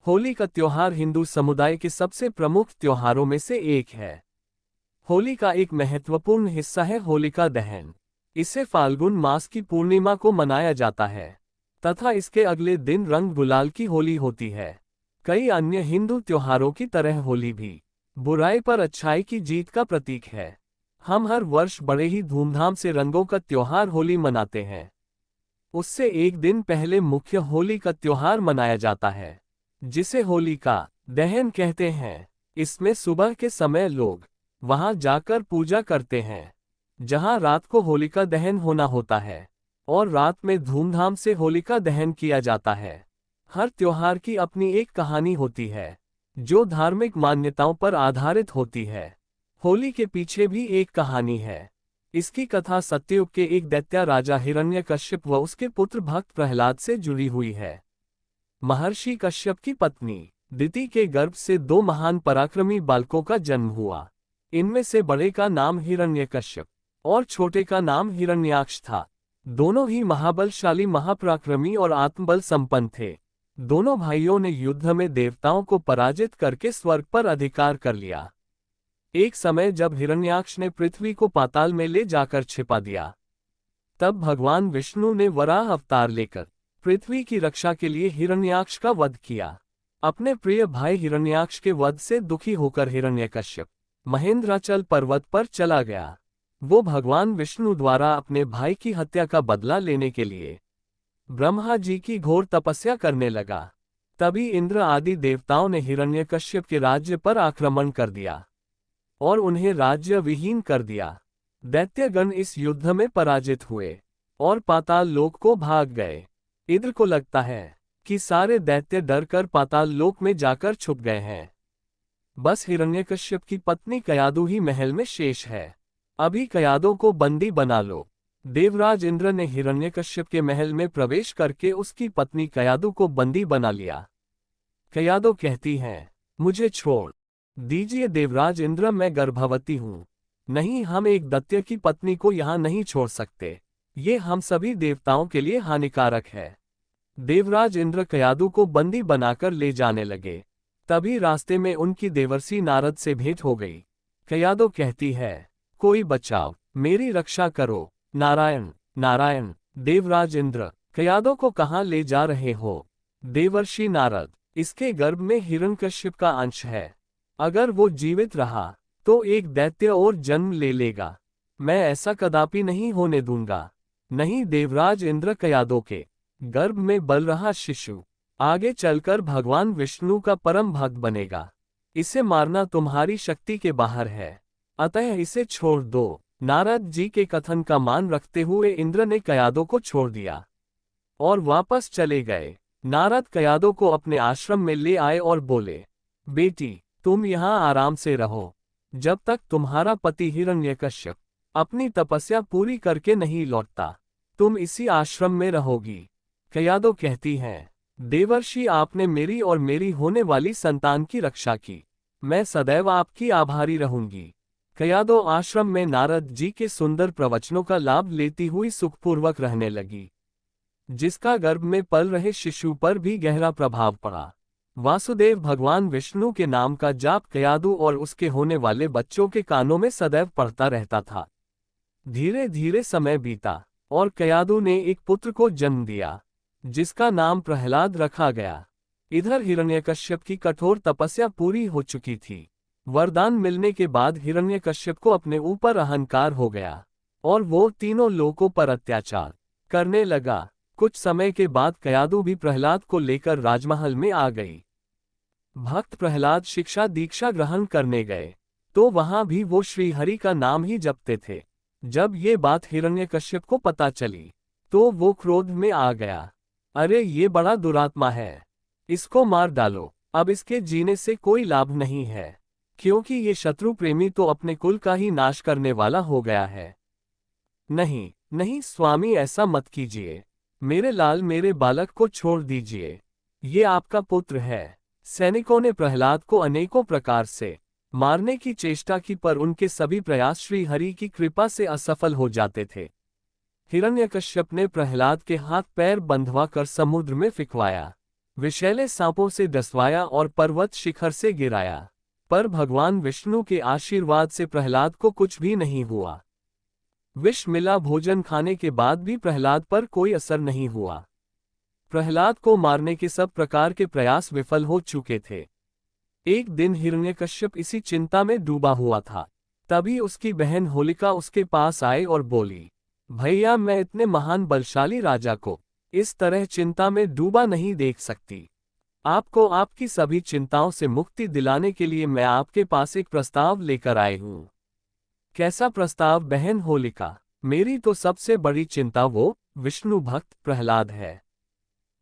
होली का त्योहार हिंदू समुदाय के सबसे प्रमुख त्योहारों में से एक है। होली का एक महत्वपूर्ण हिस्सा है होलिका दहन। इसे फाल्गुन मास की पूर्णिमा को मनाया जाता है तथा इसके अगले दिन रंग गुलाल की होली होती है। कई अन्य हिंदू त्योहारों की तरह होली भी बुराई पर अच्छाई की जीत का प्रतीक है। हम हर वर्ष बड़े ही धूमधाम से रंगों का त्योहार होली मनाते हैं। उससे एक दिन पहले मुख्य होली का त्योहार मनाया जाता है, जिसे होलिका दहन कहते हैं। इसमें सुबह के समय लोग वहां जाकर पूजा करते हैं, जहां रात को होलिका दहन होना होता है, और रात में धूमधाम से होलिका दहन किया जाता है। हर त्योहार की अपनी एक कहानी होती है, जो धार्मिक मान्यताओं पर आधारित होती है। होली के पीछे भी एक कहानी है। इसकी कथा सत्ययुग के एक दैत्य राजा हिरण्यकश्यप व उसके पुत्र भक्त प्रहलाद से जुड़ी हुई है। महर्षि कश्यप की पत्नी दिति के गर्भ से दो महान पराक्रमी बालकों का जन्म हुआ। इनमें से बड़े का नाम हिरण्यकश्यप और छोटे का नाम हिरण्याक्ष था। दोनों ही महाबलशाली, महापराक्रमी और आत्मबल संपन्न थे। दोनों भाइयों ने युद्ध में देवताओं को पराजित करके स्वर्ग पर अधिकार कर लिया। एक समय जब हिरण्याक्ष ने पृथ्वी को पाताल में ले जाकर छिपा दिया, तब भगवान विष्णु ने वराह अवतार लेकर पृथ्वी की रक्षा के लिए हिरण्याक्ष का वध किया। अपने प्रिय भाई हिरण्याक्ष के वध से दुखी होकर हिरण्यकश्यप महेंद्राचल पर्वत पर चला गया। वो भगवान विष्णु द्वारा अपने भाई की हत्या का बदला लेने के लिए ब्रह्मा जी की घोर तपस्या करने लगा। तभी इंद्र आदि देवताओं ने हिरण्यकश्यप के राज्य पर आक्रमण कर दिया और उन्हें राज्य विहीन कर दिया। दैत्यगण इस युद्ध में पराजित हुए और पाताल लोक को भाग गए। इंद्र को लगता है कि सारे दैत्य डर कर पाताल लोक में जाकर छुप गए हैं। बस हिरण्यकश्यप की पत्नी कयादु ही महल में शेष है। अभी कयादु को बंदी बना लो। देवराज इंद्र ने हिरण्यकश्यप के महल में प्रवेश करके उसकी पत्नी कयादु को बंदी बना लिया। कयादु कहती है, मुझे छोड़ दीजिए देवराज इंद्र, मैं गर्भवती हूँ। नहीं, हम एक दैत्य की पत्नी को यहाँ नहीं छोड़ सकते। ये हम सभी देवताओं के लिए हानिकारक है। देवराज इंद्र कयादु को बंदी बनाकर ले जाने लगे। तभी रास्ते में उनकी देवर्षि नारद से भेंट हो गई। कयादु कहती है, कोई बचाओ, मेरी रक्षा करो। नारायण नारायण। देवराज इंद्र, कयादु को कहाँ ले जा रहे हो? देवर्षि नारद, इसके गर्भ में हिरण्यकश्यप का अंश है। अगर वो जीवित रहा तो एक दैत्य और जन्म ले लेगा। मैं ऐसा कदापि नहीं होने दूंगा। नहीं देवराज इंद्र, कयादु के गर्भ में बल रहा शिशु आगे चलकर भगवान विष्णु का परम भक्त बनेगा। इसे मारना तुम्हारी शक्ति के बाहर है, अतः इसे छोड़ दो। नारद जी के कथन का मान रखते हुए इंद्र ने कयादु को छोड़ दिया और वापस चले गए। नारद कयादु को अपने आश्रम में ले आए और बोले, बेटी तुम यहाँ आराम से रहो, जब तक तुम्हारा पति हिरण्यकश्यप अपनी तपस्या पूरी करके नहीं लौटता। तुम इसी आश्रम में रहोगी। कयादु कहती हैं, देवर्षि आपने मेरी और मेरी होने वाली संतान की रक्षा की। मैं सदैव आपकी आभारी रहूंगी। कयादु आश्रम में नारद जी के सुंदर प्रवचनों का लाभ लेती हुई सुखपूर्वक रहने लगी, जिसका गर्भ में पल रहे शिशु पर भी गहरा प्रभाव पड़ा। वासुदेव भगवान विष्णु के नाम का जाप कयादु और उसके होने वाले बच्चों के कानों में सदैव पड़ता रहता था। धीरे धीरे समय बीता और कयादु ने एक पुत्र को जन्म दिया, जिसका नाम प्रहलाद रखा गया। इधर हिरण्यकश्यप की कठोर तपस्या पूरी हो चुकी थी। वरदान मिलने के बाद हिरण्यकश्यप को अपने ऊपर अहंकार हो गया और वो तीनों लोकों पर अत्याचार करने लगा। कुछ समय के बाद कयादु भी प्रहलाद को लेकर राजमहल में आ गई। भक्त प्रहलाद शिक्षा दीक्षा ग्रहण करने गए तो वहां भी वो श्रीहरि का नाम ही जपते थे। जब ये बात हिरण्यकश्यप को पता चली तो वो क्रोध में आ गया। अरे ये बड़ा दुरात्मा है, इसको मार डालो। अब इसके जीने से कोई लाभ नहीं है, क्योंकि ये शत्रु प्रेमी तो अपने कुल का ही नाश करने वाला हो गया है। नहीं नहीं स्वामी, ऐसा मत कीजिए। मेरे लाल, मेरे बालक को छोड़ दीजिए, ये आपका पुत्र है। सैनिकों ने प्रहलाद को अनेकों प्रकार से मारने की चेष्टा की, पर उनके सभी प्रयास श्री हरि की कृपा से असफल हो जाते थे। हिरण्यकश्यप ने प्रहलाद के हाथ पैर बंधवा कर समुद्र में फिकवाया। विषैले सांपों से डसवाया और पर्वत शिखर से गिराया। पर भगवान विष्णु के आशीर्वाद से प्रहलाद को कुछ भी नहीं हुआ। विष मिला भोजन खाने के बाद भी प्रहलाद पर कोई असर नहीं हुआ। प्रहलाद को मारने के सब प्रकार के प्रयास विफल हो चुके थे। एक दिन हिरण्यकश्यप इसी चिंता में डूबा हुआ था। तभी उसकी बहन होलिका उसके पास आई और बोली, भैया, मैं इतने महान बलशाली राजा को इस तरह चिंता में डूबा नहीं देख सकती। आपको आपकी सभी चिंताओं से मुक्ति दिलाने के लिए मैं आपके पास एक प्रस्ताव लेकर आई हूँ। कैसा प्रस्ताव बहन होलिका? मेरी तो सबसे बड़ी चिंता वो विष्णु भक्त प्रहलाद है।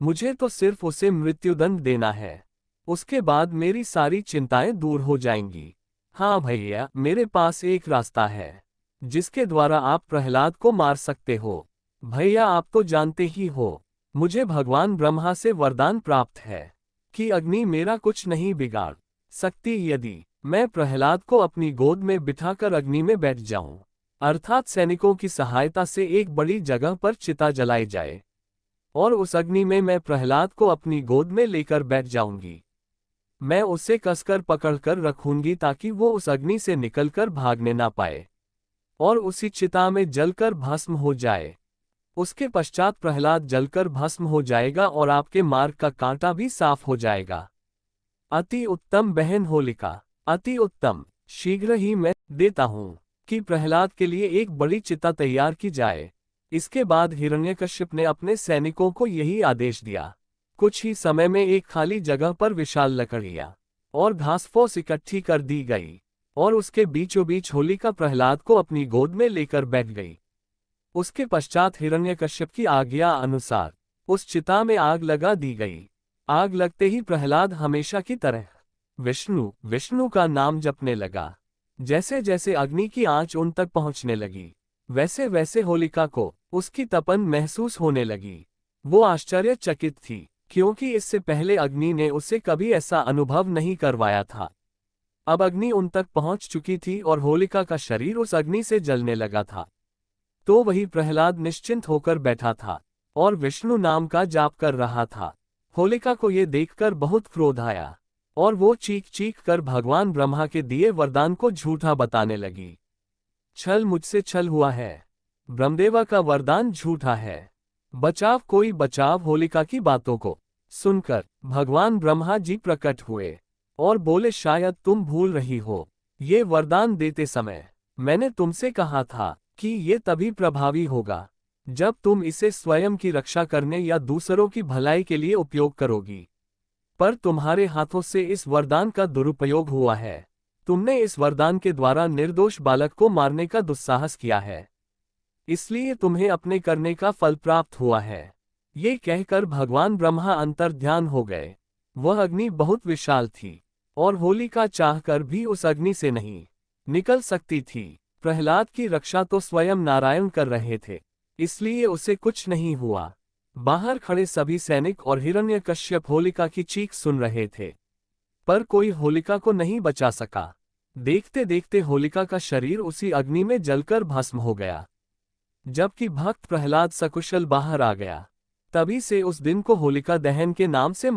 मुझे तो सिर्फ उसे मृत्युदंड देना है, उसके बाद मेरी सारी चिंताएं दूर हो जाएंगी। हाँ भैया, मेरे पास एक रास्ता है जिसके द्वारा आप प्रहलाद को मार सकते हो। भैया, आप तो जानते ही हो, मुझे भगवान ब्रह्मा से वरदान प्राप्त है कि अग्नि मेरा कुछ नहीं बिगाड़ सकती यदि मैं प्रहलाद को अपनी गोद में बिठाकर अग्नि में बैठ जाऊं, अर्थात सैनिकों की सहायता से एक बड़ी जगह पर चिता जलाई जाए और उस अग्नि में मैं प्रहलाद को अपनी गोद में लेकर बैठ जाऊंगी। मैं उसे कसकर पकड़कर रखूंगी ताकि वो उस अग्नि से निकलकर भागने ना पाए और उसी चिता में जलकर भस्म हो जाए। उसके पश्चात प्रहलाद जलकर भस्म हो जाएगा और आपके मार्ग का कांटा भी साफ हो जाएगा। अति उत्तम बहन होलिका, अति उत्तम। शीघ्र ही मैं देता हूँ कि प्रहलाद के लिए एक बड़ी चिता तैयार की जाए। इसके बाद हिरण्यकश्यप ने अपने सैनिकों को यही आदेश दिया। कुछ ही समय में एक खाली जगह पर विशाल लकड़ियां और घासफूस इकट्ठी कर दी गई और उसके बीचों बीच होलिका प्रहलाद को अपनी गोद में लेकर बैठ गई। उसके पश्चात हिरण्यकश्यप की आज्ञा अनुसार उस चिता में आग लगा दी गई। आग लगते ही प्रहलाद हमेशा की तरह विष्णु विष्णु का नाम जपने लगा। जैसे जैसे अग्नि की आंच उन तक पहुंचने लगी, वैसे वैसे होलिका को उसकी तपन महसूस होने लगी। वो आश्चर्यचकित थी, क्योंकि इससे पहले अग्नि ने उसे कभी ऐसा अनुभव नहीं करवाया था। अब अग्नि उन तक पहुंच चुकी थी और होलिका का शरीर उस अग्नि से जलने लगा था। तो वही प्रहलाद निश्चिंत होकर बैठा था और विष्णु नाम का जाप कर रहा था। होलिका को ये देखकर बहुत क्रोध आया और वो चीख चीख कर भगवान ब्रह्मा के दिए वरदान को झूठा बताने लगी। छल मुझसे छल हुआ है, ब्रह्मदेवा का वरदान झूठा है, बचाव कोई बचाव। होलिका की बातों को सुनकर भगवान ब्रह्मा जी प्रकट हुए और बोले, शायद तुम भूल रही हो, ये वरदान देते समय मैंने तुमसे कहा था कि ये तभी प्रभावी होगा जब तुम इसे स्वयं की रक्षा करने या दूसरों की भलाई के लिए उपयोग करोगी। पर तुम्हारे हाथों से इस वरदान का दुरुपयोग हुआ है। तुमने इस वरदान के द्वारा निर्दोष बालक को मारने का दुस्साहस किया है, इसलिए तुम्हें अपने करने का फल प्राप्त हुआ है। ये कहकर भगवान ब्रह्मा अंतर्ध्यान हो गए। वह अग्नि बहुत विशाल थी और होलिका चाहकर भी उस अग्नि से नहीं निकल सकती थी। प्रहलाद की रक्षा तो स्वयं नारायण कर रहे थे, इसलिए उसे कुछ नहीं हुआ। बाहर खड़े सभी सैनिक और हिरण्यकश्यप होलिका की चीख सुन रहे थे, पर कोई होलिका को नहीं बचा सका। देखते देखते होलिका का शरीर उसी अग्नि में जलकर भस्म हो गया। जबकि भक्त प्रहलाद सकुशल बाहर आ गया। तभी से उस दिन को होलिका दहन के नाम से